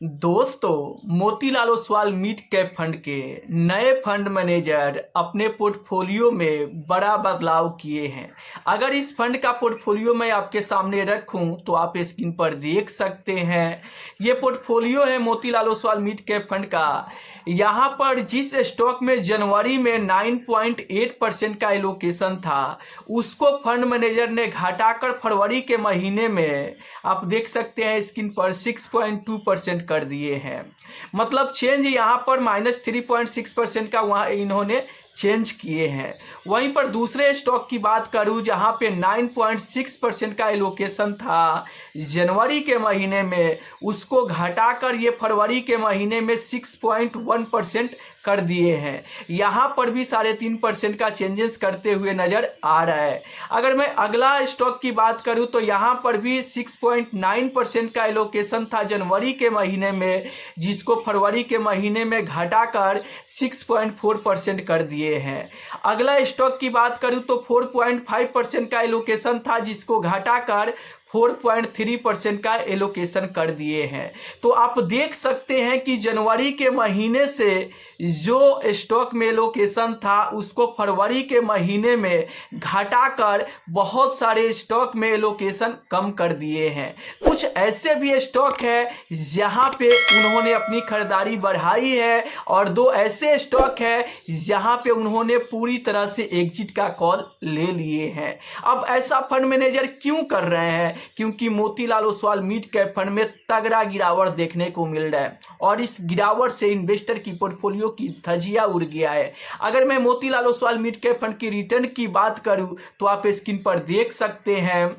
दोस्तों, Motilal Oswal mid cap fund के नए फंड मैनेजर अपने पोर्टफोलियो में बड़ा बदलाव किए हैं। अगर इस फंड का पोर्टफोलियो मैं आपके सामने रखूं तो आप स्क्रीन पर देख सकते हैं। ये पोर्टफोलियो है Motilal Oswal mid cap fund का। यहाँ पर जिस स्टॉक में जनवरी में 9.8% का एलोकेशन था, उसको फंड मैनेजर ने घटाकर फरवरी के महीने में आप देख सकते हैं स्क्रीन पर 6.2% कर दिए हैं। मतलब चेंज यहाँ पर -3.6% का वहाँ इन्होंने चेंज किए हैं। वहीं पर दूसरे स्टॉक की बात करूं जहां पे 9.6% का एलोकेशन था जनवरी के महीने में, उसको घटाकर ये फरवरी के महीने में 6.1% कर दिए हैं। यहां पर भी 3.5% का चेंजेस करते हुए नजर आ रहा है। अगर मैं अगला स्टॉक की बात करूं तो यहां पर भी 6.9% का एलोकेशन था जनवरी के महीने में, जिसको फरवरी के महीने में घटाकर 6.4% कर दिए हैं। अगला स्टॉक की बात करूं तो 4.5% का एलोकेशन था, जिसको घटाकर 4.3% का एलोकेशन कर दिए हैं। तो आप देख सकते हैं कि जनवरी के महीने से जो स्टॉक में एलोकेशन था उसको फरवरी के महीने में घटाकर बहुत सारे स्टॉक में एलोकेशन कम कर दिए हैं। कुछ ऐसे भी स्टॉक है जहां पे उन्होंने अपनी खरीदारी बढ़ाई है, और दो ऐसे स्टॉक है जहां पे उन्होंने पूरी तरह से एग्जिट का कॉल ले लिए हैं। अब ऐसा फंड मैनेजर क्यों कर रहे हैं? क्योंकि Motilal Oswal mid cap fund में तगड़ा गिरावट देखने को मिल रहा है, और इस गिरावट से इन्वेस्टर की पोर्टफोलियो की धजिया उड़ गया है। अगर मैं Motilal Oswal mid cap fund की रिटर्न की बात करूं तो आप स्क्रीन पर देख सकते हैं,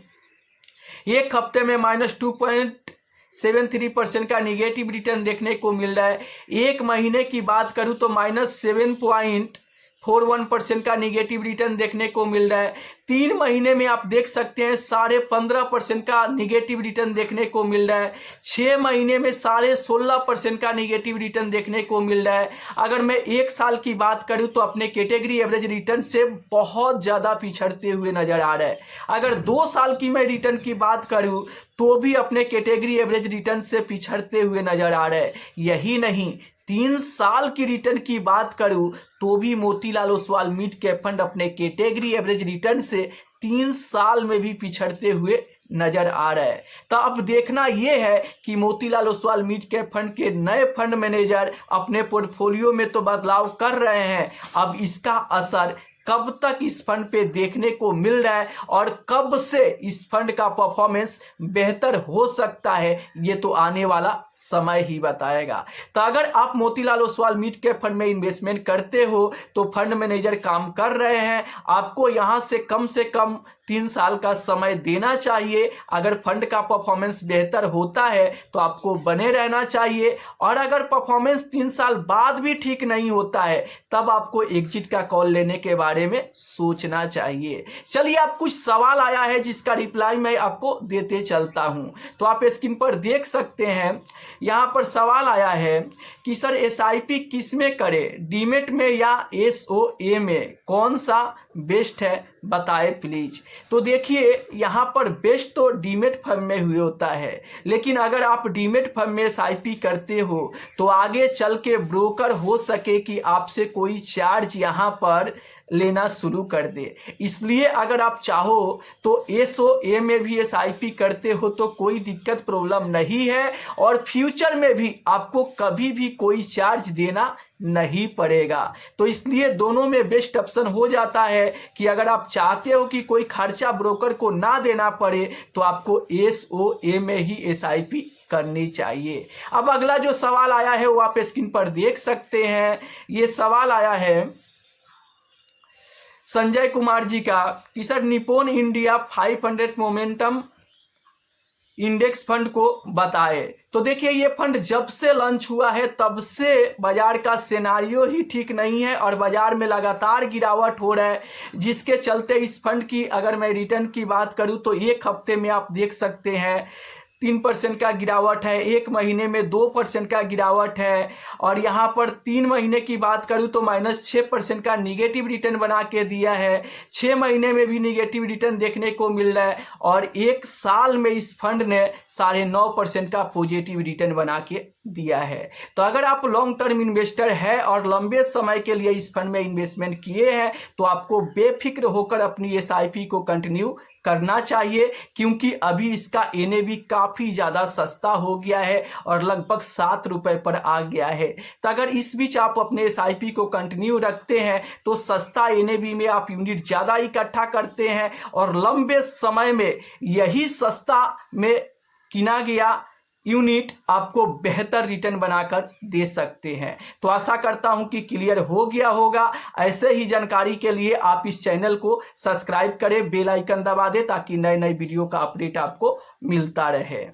एक हफ्ते में -2.73% का निगेटिव रिटर्न देखने को मिल रहा है। एक महीने की बात करूं तो -7.41% का निगेटिव रिटर्न देखने को मिल रहा है। 3 महीने में आप देख सकते हैं 15.5% का निगेटिव रिटर्न देखने को मिल रहा है। 6 महीने में 16.5% का निगेटिव रिटर्न देखने को मिल रहा है। अगर मैं 1 साल की बात करूं तो अपने कैटेगरी एवरेज रिटर्न से बहुत ज़्यादा पिछड़ते हुए नजर आ रहा है। अगर 2 साल की मैं रिटर्न की बात करूं तो भी अपने कैटेगरी एवरेज रिटर्न से पिछड़ते हुए नजर आ रहा है। यही नहीं, 3 साल की रिटर्न की बात करूं तो भी Motilal Oswal mid cap fund अपने कैटेगरी एवरेज रिटर्न से 3 साल में भी पिछड़ते हुए नजर आ रहा है। तो अब देखना यह है कि Motilal Oswal mid cap fund के नए फंड मैनेजर अपने पोर्टफोलियो में तो बदलाव कर रहे हैं, अब इसका असर कब तक इस फंड पे देखने को मिल रहा है और कब से इस फंड का परफॉर्मेंस बेहतर हो सकता है, ये तो आने वाला समय ही बताएगा। तो अगर आप Motilal Oswal mid cap fund में इन्वेस्टमेंट करते हो तो फंड मैनेजर काम कर रहे हैं, आपको यहां से कम 3 साल का समय देना चाहिए। अगर फंड का परफॉर्मेंस बेहतर होता है तो आपको बने रहना चाहिए, और अगर परफॉर्मेंस 3 साल बाद भी ठीक नहीं होता है तब आपको एग्जिट का कॉल लेने के बारे में सोचना चाहिए। चलिए, अब कुछ सवाल आया है जिसका रिप्लाई मैं आपको देते चलता हूं। तो आप स्क्रीन पर देख सकते हैं, यहां पर सवाल आया है कि सर एसआईपी किस में करें, डीमेट में या एसओए में, कौन सा बेस्ट है बताए प्लीज। तो देखिए, यहाँ पर बेस्ट तो डीमेट फर्म में हुए होता है, लेकिन अगर आप डीमेट फर्म में एसआईपी करते हो तो आगे चल के ब्रोकर हो सके कि आपसे कोई चार्ज यहाँ पर लेना शुरू कर दे। इसलिए अगर आप चाहो तो एसओए में भी एसआईपी करते हो तो कोई दिक्कत प्रॉब्लम नहीं है, और फ्यूचर में भी आपको कभी भी कोई चार्ज देना नहीं पड़ेगा। तो इसलिए दोनों में बेस्ट ऑप्शन हो जाता है कि अगर आप चाहते हो कि कोई खर्चा ब्रोकर को ना देना पड़े तो आपको एसओए में ही एसआईपी करनी चाहिए। अब अगला जो सवाल आया है वो आप स्क्रीन पर देख सकते हैं। ये सवाल आया है संजय कुमार जी का कि sir Nippon India 500 momentum index fund को बताए। तो देखिए, ये फंड जब से लॉन्च हुआ है तब से बाजार का सिनेरियो ही ठीक नहीं है, और बाजार में लगातार गिरावट हो रहा है, जिसके चलते इस फंड की अगर मैं रिटर्न की बात करूं तो एक हफ्ते में आप देख सकते हैं 3% का गिरावट है, 1 महीने में 2% का गिरावट है, और यहाँ पर 3 महीने की बात करूँ तो -6% का निगेटिव रिटर्न बना के दिया है। 6 महीने में भी निगेटिव रिटर्न देखने को मिल रहा है, और 1 साल में इस फंड ने 9.5% का पॉजिटिव रिटर्न बना के दिया है। तो अगर आप लॉन्ग टर्म इन्वेस्टर है और लंबे समय के लिए इस फंड में इन्वेस्टमेंट किए हैं तो आपको बेफिक्र होकर अपनी SIP को कंटिन्यू करना चाहिए, क्योंकि अभी इसका NAV काफ़ी ज़्यादा सस्ता हो गया है और लगभग 7 रुपये पर आ गया है। तो अगर इस बीच आप अपने SIP को कंटिन्यू रखते हैं तो सस्ता NAV में आप यूनिट ज़्यादा इकट्ठा करते हैं और लंबे समय में यही सस्ता में किना गया यूनिट आपको बेहतर रिटर्न बनाकर दे सकते हैं। तो आशा करता हूं कि क्लियर हो गया होगा। ऐसे ही जानकारी के लिए आप इस चैनल को सब्सक्राइब करें, बेल आइकन दबा दें ताकि नए नए वीडियो का अपडेट आपको मिलता रहे।